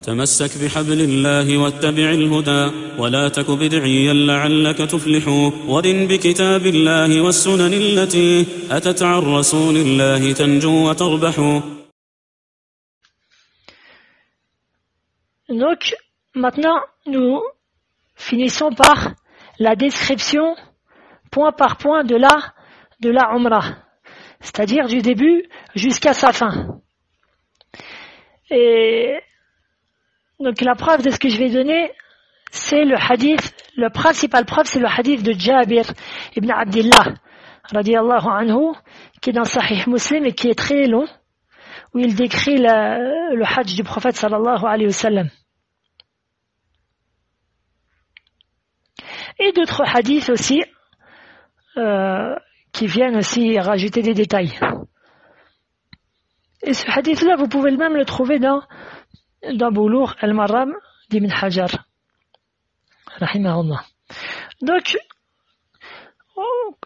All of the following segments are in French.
تمسك بحبل الله واتبع الهدى ولا تك بدعيا لعلك تفلح ورن بكتاب الله والسنن التي أتت عن رسول الله تنجو وتربح. Donc, maintenant, nous finissons par la description, point par point, de la Umrah, c'est-à-dire du début jusqu'à sa fin. Et donc, la preuve de ce que je vais donner, c'est le hadith, le principal preuve, c'est le hadith de Jabir ibn Abdillah, radiyallahu anhu, qui est dans Sahih Muslim et qui est très long, où il décrit le hajj du prophète sallallahu alayhi wa sallam. Et d'autres hadiths aussi, qui viennent aussi rajouter des détails. Et ce hadith-là, vous pouvez même le trouver dans Boulough al-Maram d'Ibn Hajar, rahimahullah. Donc,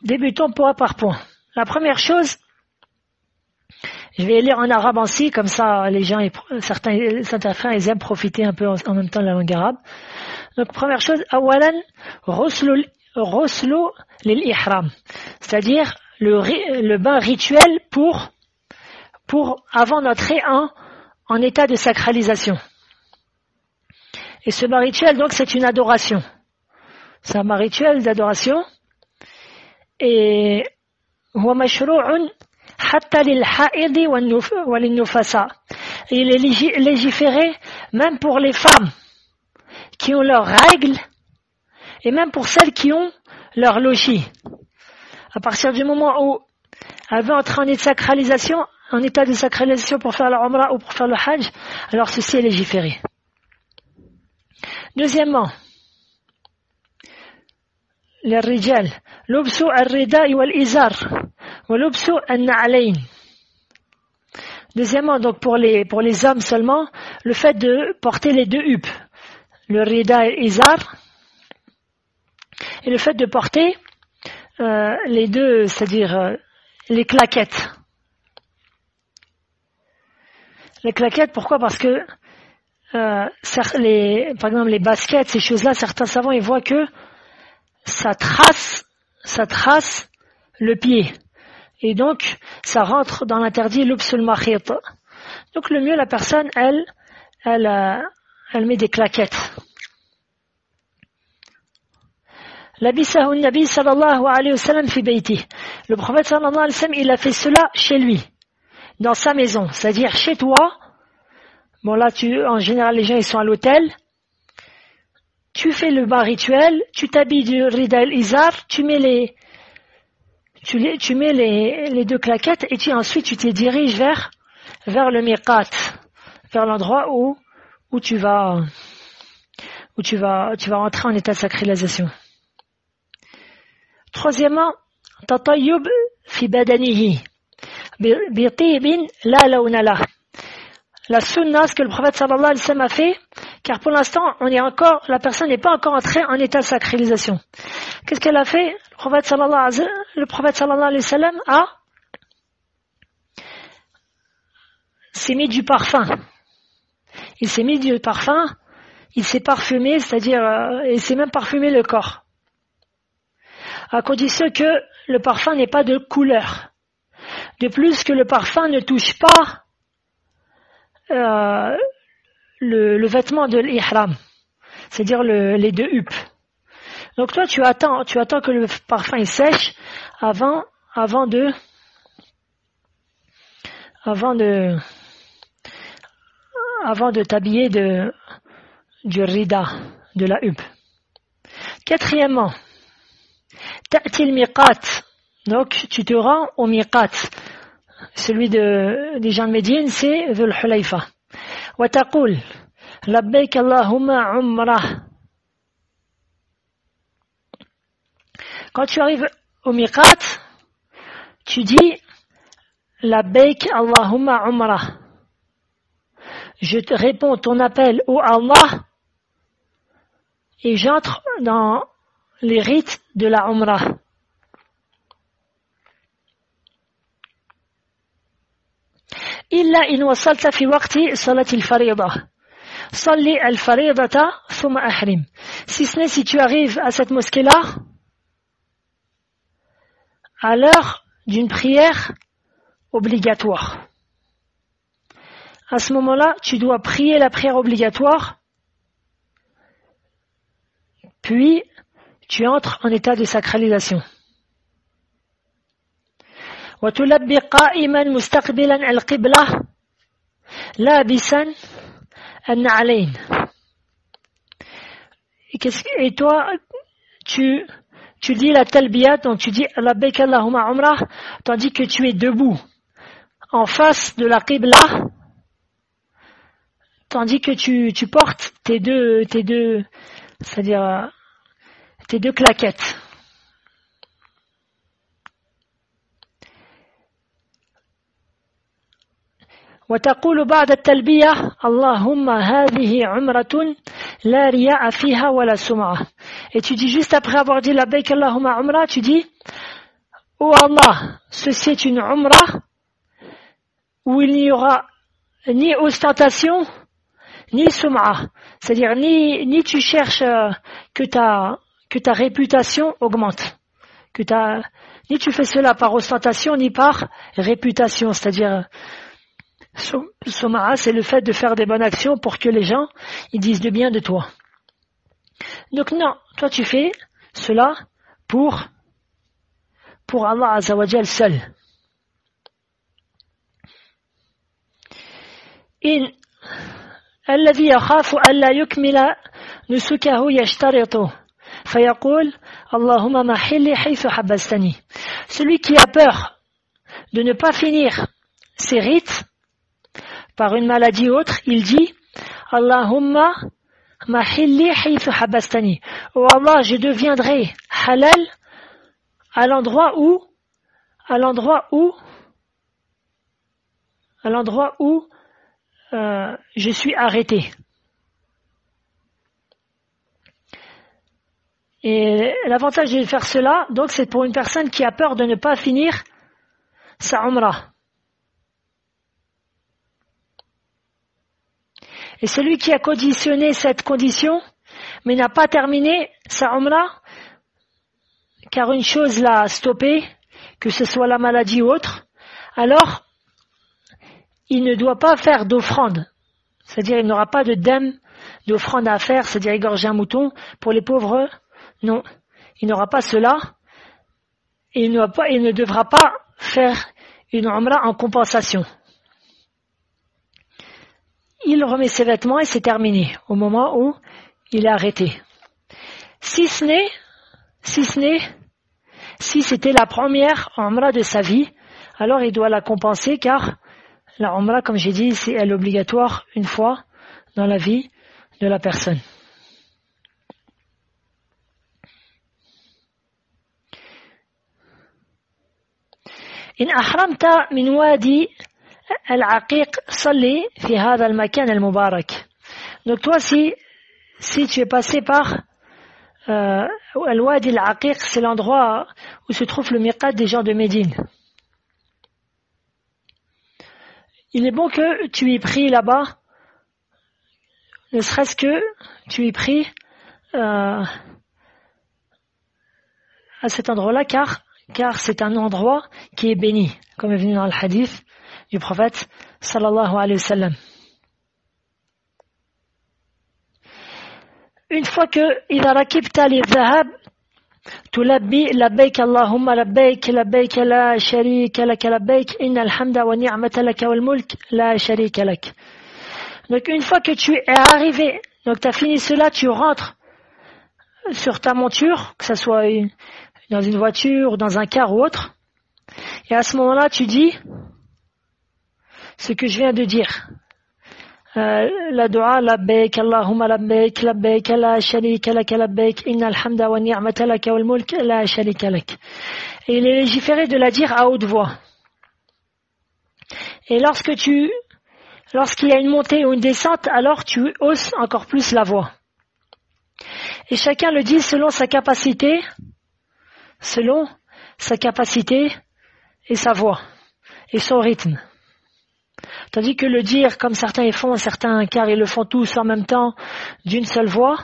débutons point par point. La première chose, je vais lire en arabe ainsi, comme ça les gens, certains frères, ils aiment profiter un peu en même temps de la langue arabe. Donc première chose, awalan ghuslu lil ihram, c'est-à-dire le bain rituel pour avant d'entrer en état de sacralisation. Et ce bain rituel, donc, c'est une adoration. C'est un bain rituel d'adoration. Et huwa mashru'un hatta lil ha'idi wa lin nufasa. Et il est légiféré même pour les femmes qui ont leurs règles et même pour celles qui ont leur logis. À partir du moment où elles veulent entrer en état de sacralisation pour faire la Umrah ou pour faire le Hajj, alors ceci est légiféré. Deuxièmement, les rijal, lubsu al-rida'i wal-izar, wa lubsu al-na'alayn. Deuxièmement, donc pour les hommes seulement, le fait de porter les deux huppes, le rida et l'izar, et le fait de porter les deux, c'est-à-dire les claquettes. Les claquettes, pourquoi? Parce que par exemple les baskets, ces choses-là, certains savants ils voient que ça trace le pied. Et donc, ça rentre dans l'interdit l'ubsul makhit. Donc le mieux, la personne, elle met des claquettes. Labisahu nabi sallallahu alayhi wa sallam fi bayti. Le prophète sallallahu alayhi wa sallam, il a fait cela chez lui, dans sa maison, c'est-à-dire chez toi. Bon là, en général, les gens ils sont à l'hôtel. Tu fais le bain rituel, tu t'habilles du rida al-izar, tu mets les deux claquettes et ensuite tu te diriges vers le miqat, vers l'endroit où tu vas entrer en état de sacralisation. Troisièmement, tatayyub fi badanihi bi tibin la lawna lah. La sunna, ce que le prophète sallallahu alayhi wa sallam a fait, car pour l'instant, la personne n'est pas encore entrée en état de sacralisation. Qu'est-ce qu'elle a fait? Le prophète sallallahu alayhi wa sallam s'est mis du parfum. Il s'est mis du parfum, il s'est parfumé, c'est-à-dire, il s'est même parfumé le corps. À condition que le parfum n'ait pas de couleur. De plus, que le parfum ne touche pas le vêtement de l'ihram, c'est-à-dire les deux huppes. Donc toi, tu attends que le parfum il sèche avant de t'habiller du rida, de la huppe. Quatrièmement, ta'til miqat. Donc tu te rends au miqat. Celui des gens de Médine, c'est Dhul Hulayfa. Wa taqul labbayk Allahumma umrah. Quand tu arrives au miqat, tu dis labbayk Allahumma umrah. Je te réponds ton appel au Allah et j'entre dans les rites de la umrah. Illa in wasalta fi waqti salatil farida. Salli al-faridata thumma ahrim. Si ce n'est si tu arrives à cette mosquée-là à l'heure d'une prière obligatoire. À ce moment-là, tu dois prier la prière obligatoire, puis tu entres en état de sacralisation. وتلبي قائما مستقبلا القبلة لابسا النعلين. Et toi, tu dis la talbiyat, donc tu dis labbaik Allahumma umrah, tandis que tu es debout en face de la qibla, tandis que tu portes tes deux, c'est-à-dire tes deux claquettes. وتقول بعد التلبية اللهم هذه عمرة لا رياء فيها ولا سمعة. Et tu dis juste après avoir dit labbaik Allahumma umrah, tu dis oh Allah, ceci est une umrah où il n'y aura ni ostentation ni sum'a, c'est-à-dire ni tu cherches que ta réputation augmente, ni tu fais cela par ostentation ni par réputation, c'est-à-dire sum'a, c'est le fait de faire des bonnes actions pour que les gens ils disent de bien de toi. Donc non, toi tu fais cela pour Allah Azza wa Jal seul. الذي يخاف ألا يكمل نسكه يشترط فيقول اللهم محلي حيث حبستني. Celui qui a peur de ne pas finir ses rites par une maladie autre, il dit Allahumma mahilli haythu habastani. Oh Allah, je deviendrai halal à l'endroit où je suis arrêté. Et l'avantage de faire cela, donc, c'est pour une personne qui a peur de ne pas finir sa umrah. Et celui qui a conditionné cette condition, mais n'a pas terminé sa umrah, car une chose l'a stoppé, que ce soit la maladie ou autre, alors il ne doit pas faire d'offrande. C'est-à-dire il n'aura pas de dème, d'offrande à faire, c'est-à-dire égorger un mouton pour les pauvres. Non, il n'aura pas cela. Et il ne devra pas faire une umrah en compensation. Il remet ses vêtements et c'est terminé au moment où il est arrêté. Si c'était la première umrah de sa vie, alors il doit la compenser car la umrah, comme j'ai dit, elle est obligatoire une fois dans la vie de la personne. إن أحرمت من وادي العقيق صلي في هذا المكان المبارك. Donc toi, si tu es passé par Al-Wadi al-Aqiq, c'est l'endroit où se trouve le miqat des gens de Médine. Il est bon que tu y pries là-bas, ne serait-ce que tu y pries à cet endroit-là, car c'est un endroit qui est béni, comme est venu dans le hadith du prophète sallallahu alayhi wa sallam. Une fois que إذا ركبت للذهاب تلبي لبيك اللهم لبيك لبيك لا شريك لك لبيك إن الحمد والنعمة لك والملك لا شريك لك. Donc une fois que tu es arrivé, donc tu as fini cela, tu rentres sur ta monture, que ce soit dans une voiture, dans un car ou autre, et à ce moment-là tu dis ce que je viens de dire. La dua labbaik Allahumma labbaik labbaik la sharika lak labbaik innal hamda wan ni'mata lak wal mulk la sharika lak. Et il est légiféré de la dire à haute voix. Et lorsqu'il y a une montée ou une descente, alors tu hausses encore plus la voix. Et chacun le dit selon sa capacité et sa voix et son rythme. Tandis que le dire, comme certains y font, certains car ils le font tous en même temps, d'une seule voix,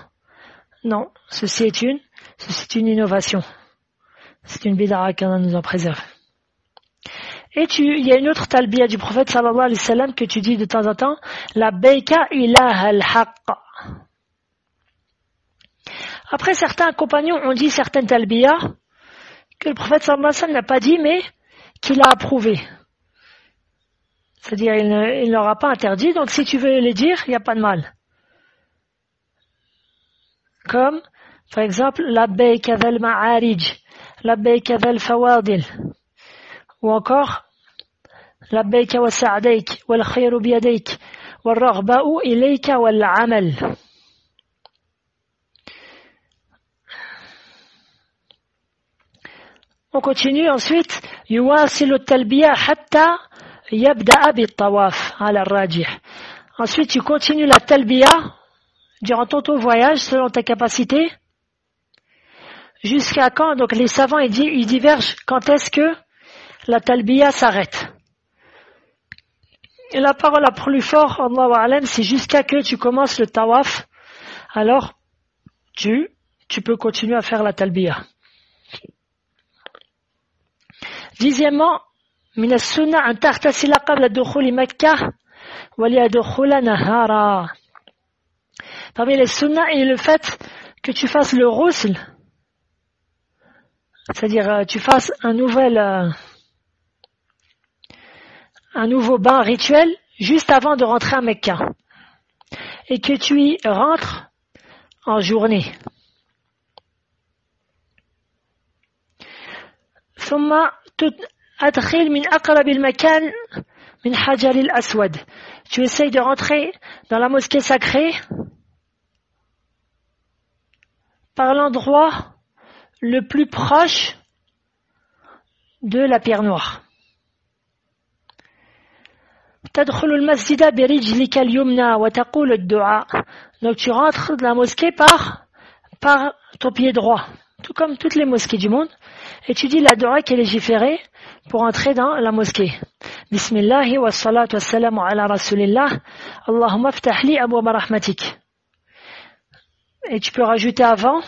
non, ceci est une innovation. C'est une bid'a qu'Allah nous en préserve. Et il y a une autre talbiya du prophète sallallahu alayhi wa sallam que tu dis de temps en temps, labbayka ilaha al-haqq. Après, certains compagnons ont dit certaines talbiyas que le prophète sallallahu alayhi wa sallam n'a pas dit, mais qu'il a approuvé. C'est-à-dire, il ne leur a pas interdit, donc si tu veux les dire, il n'y a pas de mal. Comme, par exemple, labbayka dhal ma'arij, labbayka dhal fawadil, ou encore, labbayka wa sa'dayk, wal khayru biyadayk, wal raghba'u ilayka wal amal. On continue ensuite, yuwasilu talbiya hatta yabda'a bit-tawaf ala ar-rajih. Ensuite, tu continues la talbiya durant ton voyage selon ta capacité. Jusqu'à quand? Donc les savants ils divergent quand est-ce que la talbiya s'arrête. Et la parole la plus forte, Allahu a'lam, c'est jusqu'à que tu commences le tawaf. Alors tu peux continuer à faire la talbiya. Dixièmement, من السنة أن تغتسل قبل دخول مكة وليدخل نهارا. Parmi les sunnahs est le fait que tu fasses le ghusl, c'est-à-dire tu fasses un nouveau bain rituel juste avant de rentrer à Mecca et que tu y rentres en journée. ثم أدخل من أقرب المكان من حجر الأسود. Tu essayes de rentrer dans la mosquée sacrée par l'endroit le plus proche de la pierre noire. تدخل المسجد برجلك اليمنى وتقول الدعاء. Donc tu rentres dans la mosquée par ton pied droit, tout comme toutes les mosquées du monde, et tu dis la dua qui est légiférée pour entrer dans la mosquée. Bismillah wa salatu wa salamu ala rasulillah. Allahumma ftah li abwaba rahmatik. Et tu peux rajouter avant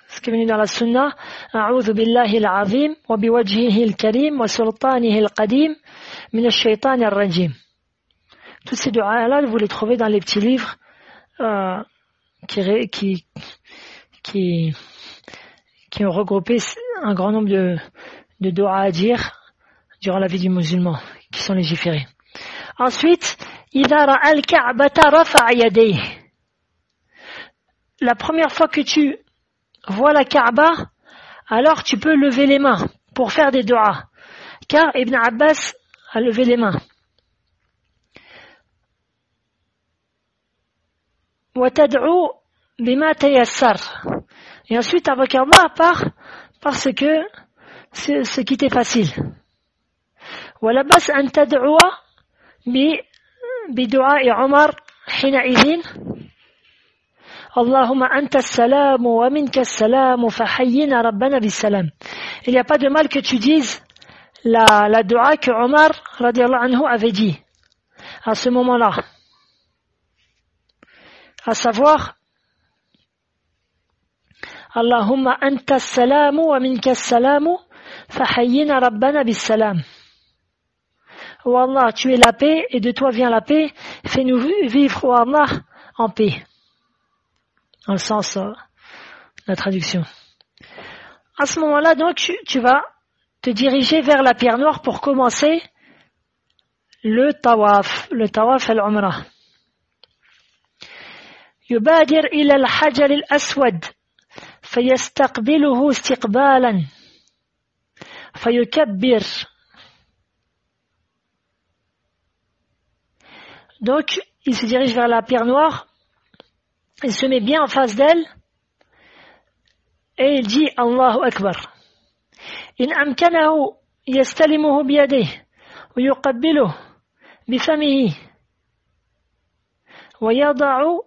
ce qui est venu dans la sunna, a'udhu billahi al-azim wa biwajhihi al-karim wa sultanihi al-qadim min ash-shaytan ar-rajim. Tous ces du'as-là, vous les trouvez dans les petits livres qui ont regroupé un grand nombre de du'as à dire durant la vie du musulman, qui sont légiférés. Ensuite, إِذَا رَأَى الْكَعْبَةَ رَفَعَ يَدَيْهِ. La première fois que tu vois la Kaaba, alors tu peux lever les mains pour faire des du'as. Car Ibn Abbas a levé les mains. وَتَدْعُو بِمَا تَيَسَّرَ. Et ensuite, avec Allah, parce que c'est ce qui t'est facile. ولا بس أن تدعو بدعاء عمر حينئذ اللهم أنت السلام ومنك السلام فحينا ربنا بالسلام. Il n'y a pas de mal que tu dises la dua que Omar radiallahu anhu avait dit à ce moment-là, à savoir Allahumma anta as-salam wa minka as-salam fahayyina rabbana bis-salam. Oh Allah, tu es la paix et de toi vient la paix, fais-nous vivre, oh Allah, en paix. Dans le sens de la traduction. À ce moment-là, donc, tu vas te diriger vers la pierre noire pour commencer le tawaf al-umrah. يبادر إلى الحجر الأسود فيستقبله استقبالا فيكبر. Donc, il se dirige vers la pierre noire, il se met bien en face d'elle, et il dit Allahu Akbar. إن أمكنه يستلمه بيده ويقبله بفمه ويضع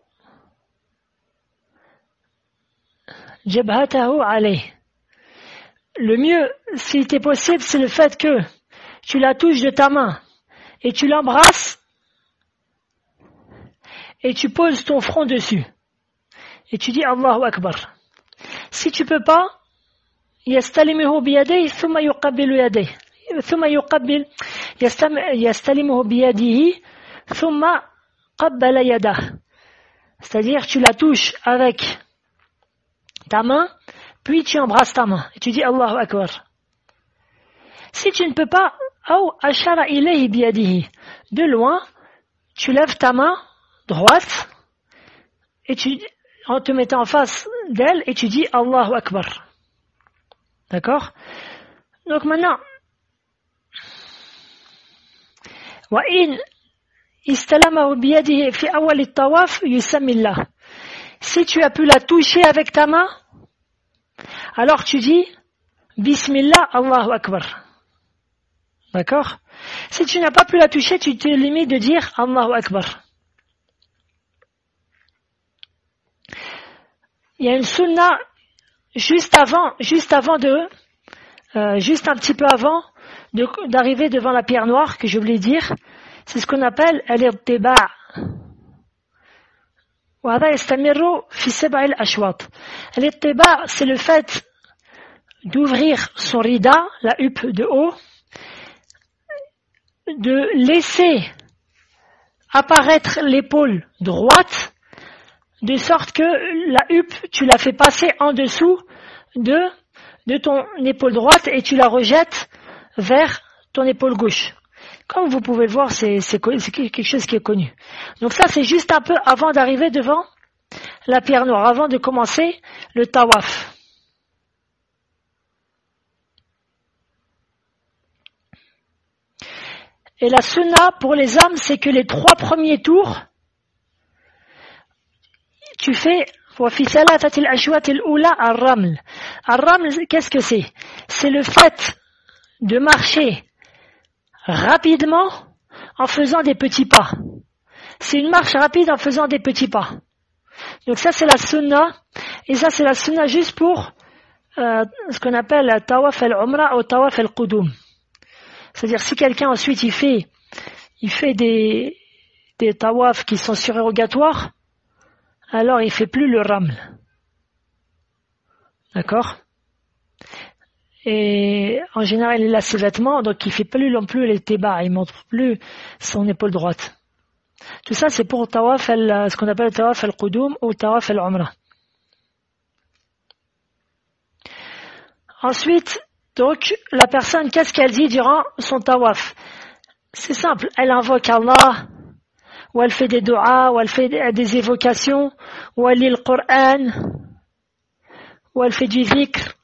جبهته عليه. Le mieux, s'il t'est possible, c'est le fait que tu la touches de ta main et tu l'embrasses et tu poses ton front dessus. Et tu dis Allahu Akbar. Si tu peux pas, يستلمه بيديه ثم يقبل يديه ثم يقبل يستلمه بيده ثم قبل يده. C'est-à-dire tu la touches avec ta main, puis tu embrasses ta main et tu dis Allahu Akbar. Si tu ne peux pas, أو أشار إليه بيده, de loin, tu lèves ta main droite et en te mettant en face d'elle et tu dis Allahu Akbar. D'accord? Donc maintenant, وإن استلمه بيده في أول الطواف يسمي الله. Si tu as pu la toucher avec ta main, alors tu dis Bismillah, Allahu Akbar. D'accord? Si tu n'as pas pu la toucher, tu te limites de dire Allahu Akbar. Il y a une sunna juste un petit peu avant d'arriver devant la pierre noire que je voulais dire. C'est ce qu'on appelle al-irtiba'. وهذا يستمر في 7 الأشواط. Al-irtiba', c'est le fait d'ouvrir son rida, la huppe de haut, de laisser apparaître l'épaule droite, de sorte que la huppe, tu la fais passer en dessous de ton épaule droite et tu la rejettes vers ton épaule gauche. Comme vous pouvez le voir, c'est quelque chose qui est connu. Donc ça, c'est juste un peu avant d'arriver devant la pierre noire, avant de commencer le tawaf. Et la sunna pour les hommes, c'est que les 3 premiers tours, tu fais وفي ثلاثة الأشواط الأولى الرمل. الرمل, qu'est-ce que c'est? C'est le fait de marcher rapidement en faisant des petits pas. C'est une marche rapide en faisant des petits pas. Donc ça c'est la sunna, et ça c'est la sunna juste pour ce qu'on appelle tawaf al-umra ou tawaf al-qudum. C'est-à-dire si quelqu'un ensuite il fait des tawafs qui sont surérogatoires, alors il fait plus le raml. D'accord? Et en général il a ses vêtements, donc il fait plus non plus les teba, il montre plus son épaule droite. Tout ça c'est pour tawaf ce qu'on appelle tawaf al-qudum ou tawaf al-umra. Ensuite, donc la personne, qu'est-ce qu'elle dit durant son tawaf? C'est simple, elle invoque Allah, ou elle fait des du'as, ou elle fait des évocations, ou elle lit le Coran, ou elle fait du zikr.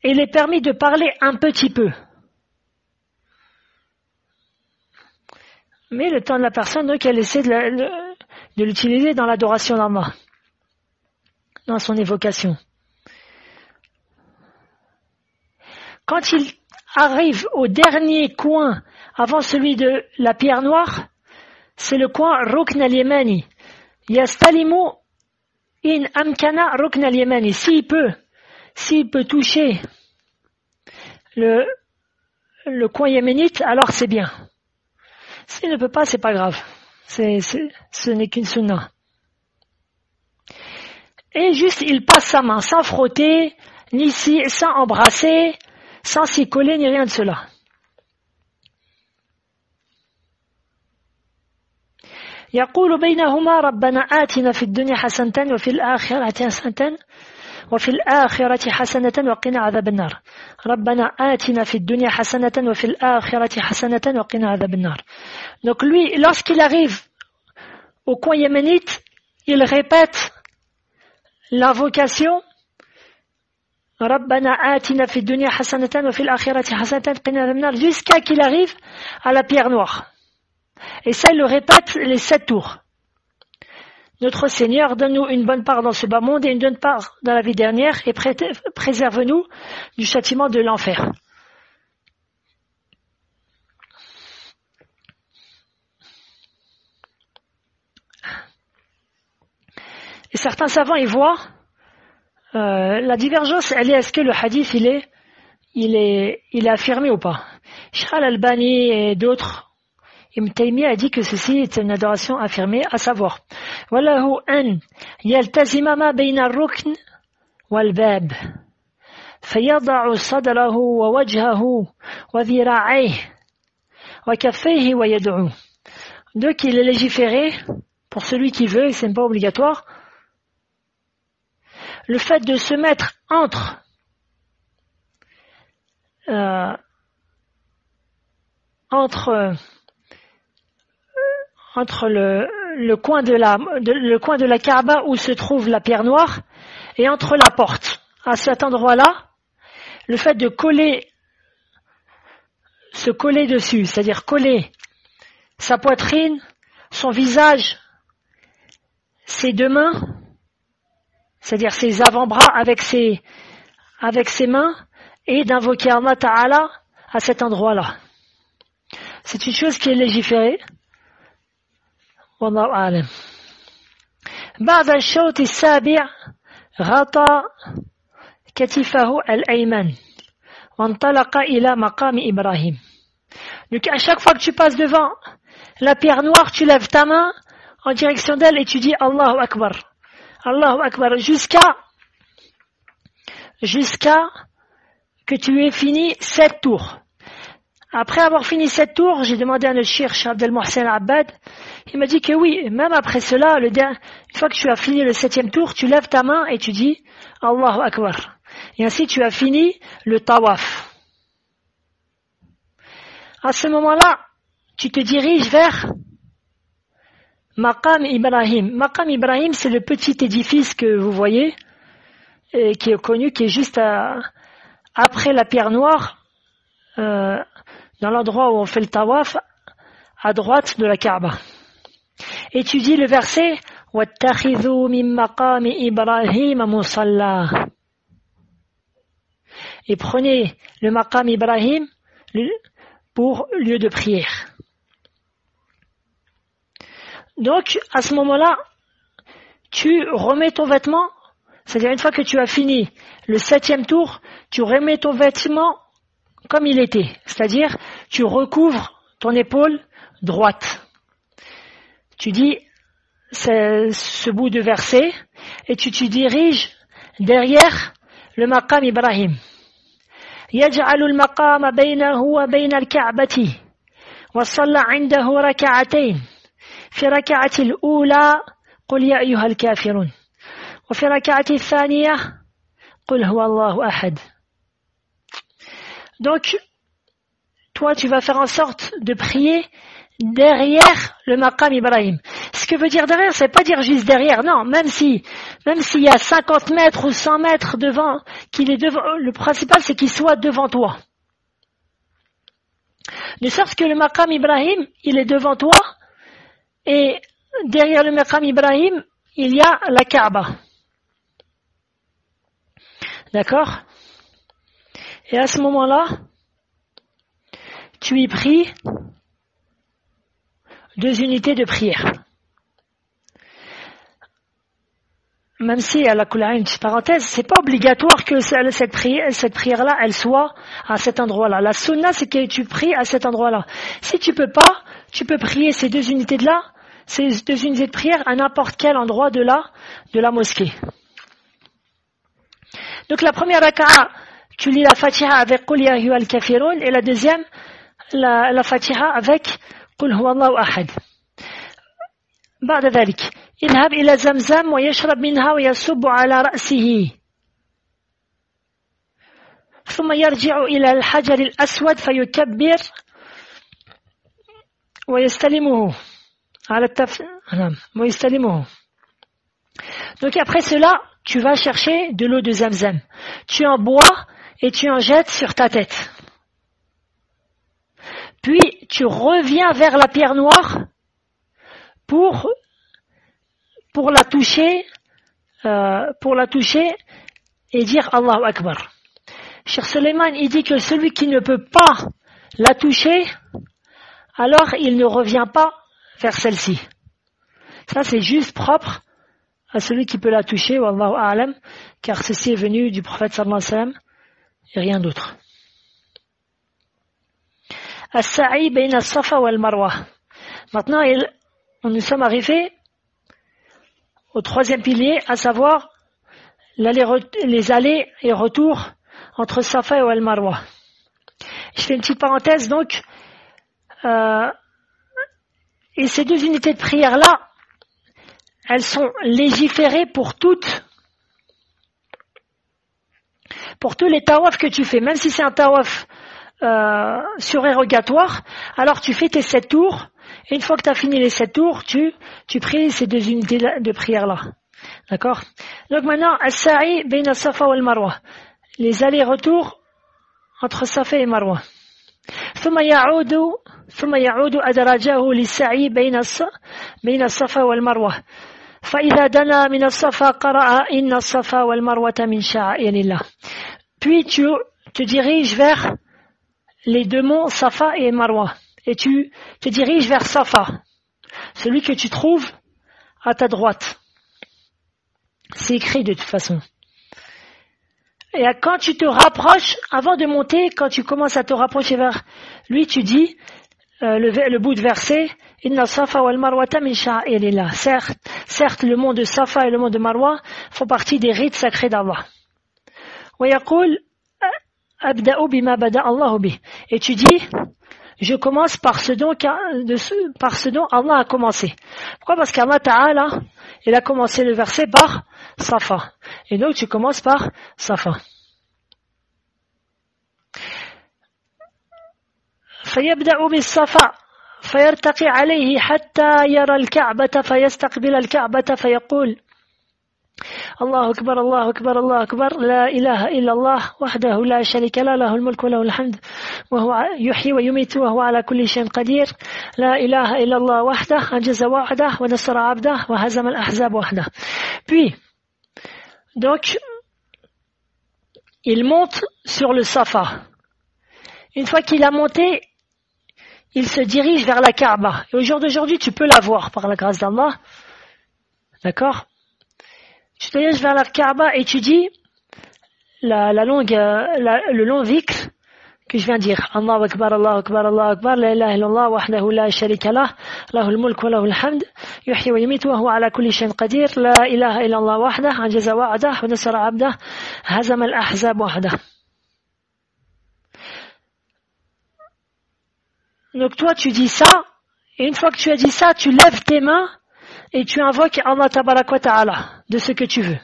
Et il est permis de parler un petit peu. Mais le temps de la personne, donc, elle essaie de l'utiliser dans l'adoration d'Allah, dans son évocation. Quand il arrive au dernier coin, avant celui de la pierre noire, c'est le coin Rukn al-Yamani. Yastalimu in amkana Rukn al-Yamani. S'il peut toucher le coin yéménite, alors c'est bien. S'il ne peut pas, c'est pas grave. Ce n'est qu'une sunna. Et juste, il passe sa main sans frotter, sans embrasser, sans s'y coller, ni rien de cela. يقول بينهما ربنا آتنا في الدنيا حسنة وفي الآخرة حسنة وقنا عذاب النار. ربنا آتنا في الدنيا حسنة وفي الآخرة حسنة وقنا عذاب النار. Donc lui, lorsqu'il arrive au coin yéménite, il répète l'invocation ربنا آتنا في الدنيا حسنة وفي الآخرة حسنة وقنا عذاب النار jusqu'à qu'il arrive à la pierre noire. Et ça, il le répète les 7 tours. Notre Seigneur, donne-nous une bonne part dans ce bas monde et une bonne part dans la vie dernière et préserve-nous du châtiment de l'enfer. Et certains savants, ils voient la divergence, elle est, est-ce que le hadith, il est affirmé ou pas? Cheikh Al-Albani et d'autres, Ibn Taymiyyah a dit que ceci est une adoration affirmée, à savoir وَلَهُ أَنْ يَلْتَزِمَ مَا بَيْنَ الرُّكْنِ وَالْبَابِ فَيَضَعُ صَدْرَهُ وَوَجْهَهُ وَذِرَاعَيْهِ وَكَفَّيْهِ وَيَدْعُو. Donc il est légiféré, pour celui qui veut, et ce n'est pas obligatoire, le fait de se mettre entre le coin de la Kaaba où se trouve la pierre noire et entre la porte. À cet endroit-là, le fait de se coller dessus, c'est-à-dire coller sa poitrine, son visage, ses deux mains, c'est-à-dire ses avant-bras avec ses mains, et d'invoquer Allah Ta'ala à cet endroit-là. C'est une chose qui est légiférée. Wallahu a'lam. بعد الشوط السابع غطى كتفه الأيمن وانطلق إلى مقام إبراهيم. Donc à chaque fois que tu passes devant la pierre noire, tu lèves ta main en direction d'elle et tu dis Allahu Akbar. Allahu Akbar jusqu'à que tu aies fini 7 tours. Après avoir fini 7 tours, j'ai demandé à notre Cheikh Abdel Mohsen Abbad, il m'a dit que oui, même après cela, une fois que tu as fini le 7e tour, tu lèves ta main et tu dis Allahu Akbar. Et ainsi tu as fini le tawaf. À ce moment-là, tu te diriges vers Maqam Ibrahim. Maqam Ibrahim, c'est le petit édifice que vous voyez, et qui est connu, qui est juste après la pierre noire, dans l'endroit où on fait le tawaf, à droite de la Kaaba. Et tu dis le verset وَاتَّخِذُوا مِن مَّقَامِ إِبْرَاهِيمَ مُصَلًّى. Et prenez le Maqam Ibrahim pour lieu de prière. Donc, à ce moment-là, tu remets ton vêtement, c'est-à-dire une fois que tu as fini le 7e tour, tu remets ton vêtement comme il était, c'est-à-dire tu recouvres ton épaule droite. Tu dis ce bout de verset et tu te diriges derrière le Maqam Ibrahim. يجعل المقام بينه وبين الكعبة وصلى عنده ركعتين في ركعة الأولى قل يا أيها الكافرون وفي ركعة الثانية قل هو الله أحد. Donc, toi, tu vas faire en sorte de prier derrière le Maqam Ibrahim. Ce que veut dire derrière, c'est pas dire juste derrière, non, même s'il y a 50 mètres ou 100 mètres devant, qu'il est devant, le principal c'est qu'il soit devant toi. De sorte que le Maqam Ibrahim, il est devant toi, et derrière le Maqam Ibrahim, il y a la Kaaba. D'accord? Et à ce moment-là, tu y pries 2 unités de prière. Même si, à la couleur, une petite parenthèse, c'est pas obligatoire que cette prière-là, elle soit à cet endroit-là. La sunna, c'est que tu pries à cet endroit-là. Si tu peux pas, tu peux prier ces 2 unités-là, ces 2 unités de prière à n'importe quel endroit de la mosquée. Donc la première raka'a, tu lis la Fatiha avec Qul ya ayyuhal kafirun, et la deuxième, la Fatiha avec قل هو الله أحد. بعد ذلك اذهب إلى زمزم ويشرب منها ويصب على رأسه ثم يرجع إلى الحجر الأسود فيكبر ويستلمه على ويستلمه. Donc après cela, tu vas chercher de l'eau de Zamzam. Tu en bois et tu en jettes sur ta tête. Puis tu reviens vers la pierre noire pour la toucher et dire Allahu Akbar. Cheikh Suleiman, il dit que celui qui ne peut pas la toucher, alors il ne revient pas vers celle-ci. Ça c'est juste propre à celui qui peut la toucher, wallahu a'lam, car ceci est venu du prophète sallallahu alayhi wa sallam et rien d'autre. السعي بين الصفا والمروة. Maintenant, nous sommes arrivés au troisième pilier, à savoir les allers et retours entre Safa et Al-Marwa. Je fais une petite parenthèse donc. Et ces deux unités de prière-là, elles sont légiférées pour tous les tawaf que tu fais. Même si c'est un tawaf surérogatoire, alors tu fais tes 7 tours. Et une fois que tu as fini les 7 tours, tu pries ces deux unités de prière-là. D'accord? Donc maintenant, as-sa'i bayna Safa wal Marwa. Les allers-retours entre Safa et Marwa. ثم يعود أدراجه للسعي بين الصفا والمروة فإذا دنا من الصفا قرأ إن الصفا والمروة من شعائر الله. Puis tu te diriges vers les deux monts Safa et Marwa et tu te diriges vers Safa, celui que tu trouves à ta droite. C'est écrit de toute façon. Et quand tu te rapproches, avant de monter, quand tu commences à te rapprocher vers lui, tu dis le bout de verset Inna Safa wal Marwata min sha'airillah. Certes, le mont de Safa et le mont de Marwa font partie des rites sacrés d'Allah. Wa yaqul abda'u bima bada Allahu bih. Et tu dis je commence par ce dont Allah a commencé. Pourquoi? Parce qu'Allah Ta'ala, il a commencé le verset par Safa. Et donc tu commences par Safa. فيبدأ بالصفا فيرتقي عليه حتى يرى الكعبة فيستقبل الكعبة فيقول الله أكبر الله أكبر الله أكبر لا إله إلا الله وحده لا شريك له له الملك وله الحمد وهو يحيي ويميت وهو على كل شيء قدير لا إله إلا الله وحده أنجز وعده ونصر عبده وهزم الأحزاب وحده. Puis, donc, il monte sur le Safa. Une fois qu'il a monté, il se dirige vers la Kaaba. Et au jour d'aujourd'hui, tu peux la voir par la grâce d'Allah. D'accord? Tu te diriges vers la Kaaba et tu dis le long dhikr que je viens de dire. Allahu Akbar, Allahu Akbar, Allahu Akbar, la ilaha illallah, wahdahu la sharika lah, lahul mulk wa lahul hamd, yuhyi wa yumitu wa huwa ala kulli shay'in qadir, la ilaha illallah wahdah, anjaza wa'dah, wa nasara abdah, hazama al-ahzab wahdah. Donc toi tu dis ça, et une fois que tu as dit ça, tu lèves tes mains et tu invoques Allah tabarak wa ta'ala de ce que tu veux.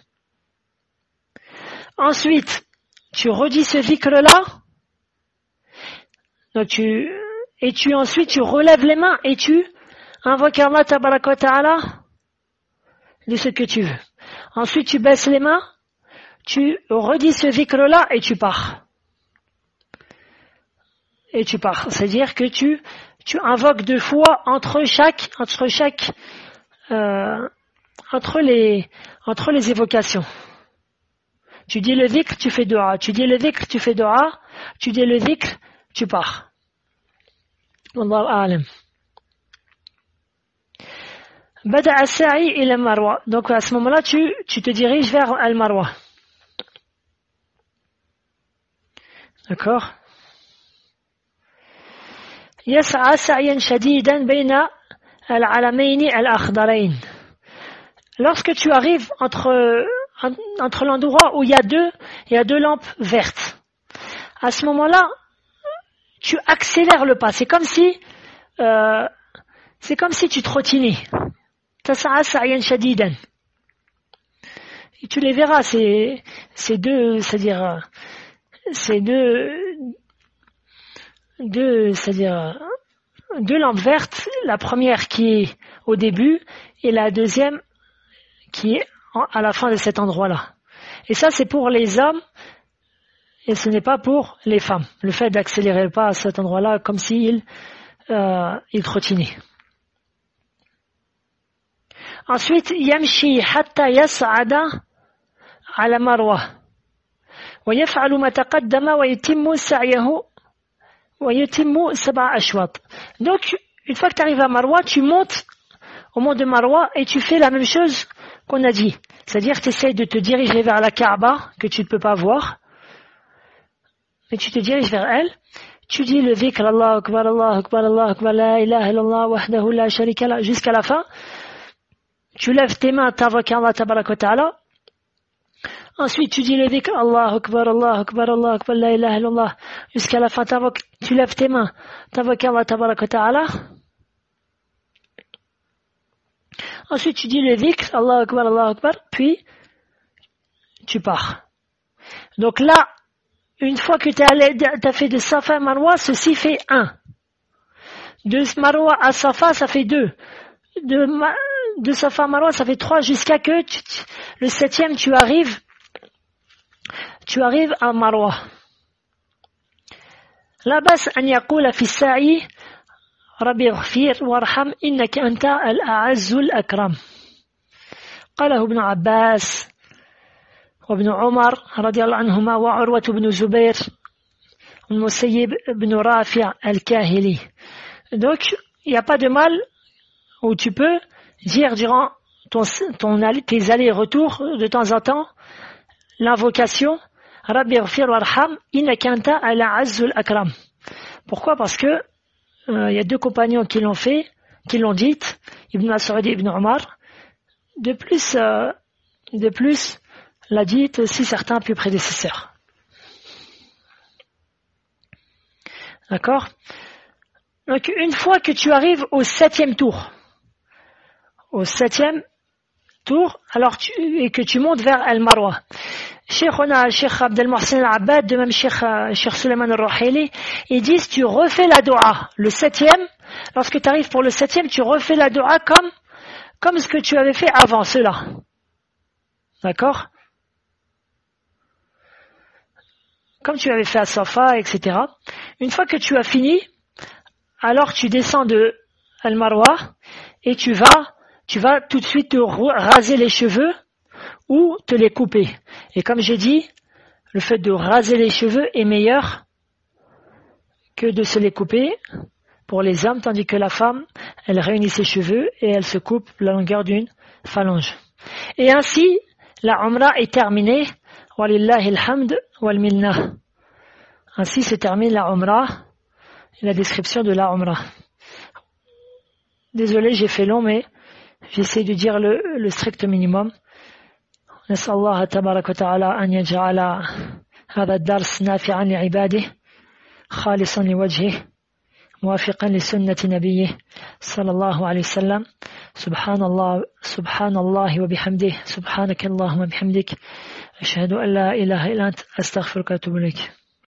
Ensuite, tu redis ce dhikr-là, donc ensuite tu relèves les mains et tu invoques Allah tabarak wa ta'ala de ce que tu veux. Ensuite tu baisses les mains, tu redis ce dhikr-là et tu pars. Et tu pars. C'est-à-dire que tu invoques 2 fois entre les évocations. Tu dis le dhikr, tu fais dua. Tu dis le dhikr, tu fais dua. Tu dis le dhikr, tu pars. Wallahu a'lam. Bada as-sa'i ila Marwa. Donc à ce moment-là, tu te diriges vers Al-Marwa. D'accord? يسعى سعيا شديدا بين العلمين الأخضرين. Lorsque tu arrives entre l'endroit où il y a deux lampes vertes, à ce moment-là, tu accélères le pas. C'est comme si tu trottinais. تسعى سعيا شديدا. Et tu les verras, c'est deux lampes vertes, la première qui est au début et la deuxième qui est à la fin de cet endroit-là. Et ça, c'est pour les hommes et ce n'est pas pour les femmes. Le fait d'accélérer le pas à cet endroit-là comme s'il trottinait. Ensuite, yamshi hatta yas'ada ala marwa wa yaf'alu ma taqaddama wa yutimmu sa'yahu. Donc, une fois que tu arrives à Marwa, tu montes au mont de Marwa et tu fais la même chose qu'on a dit. C'est-à-dire que tu essaies de te diriger vers la Kaaba, que tu ne peux pas voir, mais tu te diriges vers elle. tu dis le dhikr Allahu Akbar, Allahu Akbar, Allahu Akbar, la ilaha illallah, wahdahu la sharika la, jusqu'à la fin. Tu lèves tes mains, t'invoques Allah tabaraka wa ta'ala. Ensuite, tu dis le dhikr Allahu Akbar, Allahu Akbar, Allahu Akbar, la ilaha illallah, jusqu'à la fin, tu lèves tes mains, t'invoques Allah tabaraka wa ta'ala. Ensuite, tu dis le dhikr Allahu Akbar, puis tu pars. Donc là, une fois que tu as fait de Safa à Marwa, ceci fait 1. De Marwa à Safa, ça fait 2. De Safa à Marwa, ça fait 3, jusqu'à que le 7e, tu arrives à Marwa. La bas an yaqula fi sa'i Rabbi ighfir warham innaka anta al-a'azzu al-akram. قاله ابن عباس وابن عمر رضي الله عنهما وعروة بن زبير والمسيب بن رافع الكاهلي. Donc, il n'y a pas de mal où tu peux dire durant tes allers-retours de temps en temps l'invocation Rabbi ighfir warham innaka anta al-a'azzul akram. Pourquoi? Parce que il y a 2 compagnons qui l'ont fait, qui l'ont dite, Ibn Mas'ud et Ibn Omar. De plus, l'a dite aussi certains plus prédécesseurs. D'accord? Donc, une fois que tu arrives au 7e tour, alors et que tu montes vers Al-Marwa, Cheikh Abdel Mohsen Al-Abbad, de même Cheikh Suleiman Al-Ruhaili, ils disent tu refais la dua. Le 7e, lorsque tu arrives pour le 7e, tu refais la dua comme ce que tu avais fait avant cela. D'accord? Comme tu avais fait à Safa, etc. Une fois que tu as fini, alors tu descends de Al-Marwa et tu vas tout de suite te raser les cheveux ou te les couper. Et comme j'ai dit, le fait de raser les cheveux est meilleur que de se les couper pour les hommes, tandis que la femme, elle réunit ses cheveux et elle se coupe la longueur d'une phalange. Et ainsi, la Umrah est terminée. Walillahi alhamd wal minna. Ainsi se termine la Umrah et la description de la Umrah. Désolé, j'ai fait long, mais j'essaie de dire le strict minimum. نسأل الله تبارك وتعالى أن يجعل هذا الدرس نافعا لعباده خالصا لوجهه موافقا لسنة نبيه صلى الله عليه وسلم. سبحان الله وبحمده سبحانك اللهم وبحمدك أشهد أن لا إله إلا أنت أستغفرك وأتوب إليك.